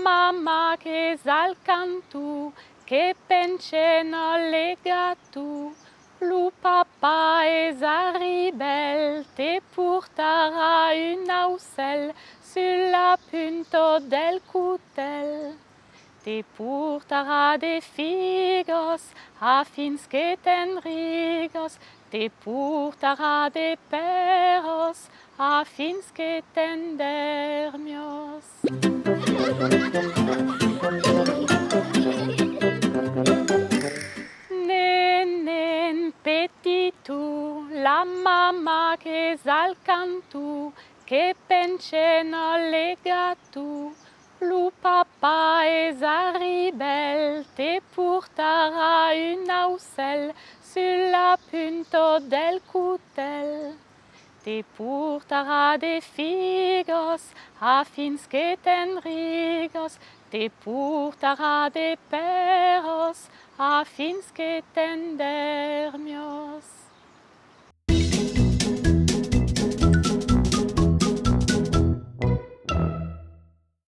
mamma che sal cantu, che pence non lega tu. Lu papa es arribel, te portara un aucel sulla punta del coutel. Te portara de figos, afins que ten rigos, te portara de peros, afins que ten dermios. Nen, petitu, la mamma che sal cantu, che pence non lega tu. Lu papa es arribel, te portara un aucel sulla punta del coutel. Te portara de figos, afins que ten rigos, te portara de peros, afins que ten dermios.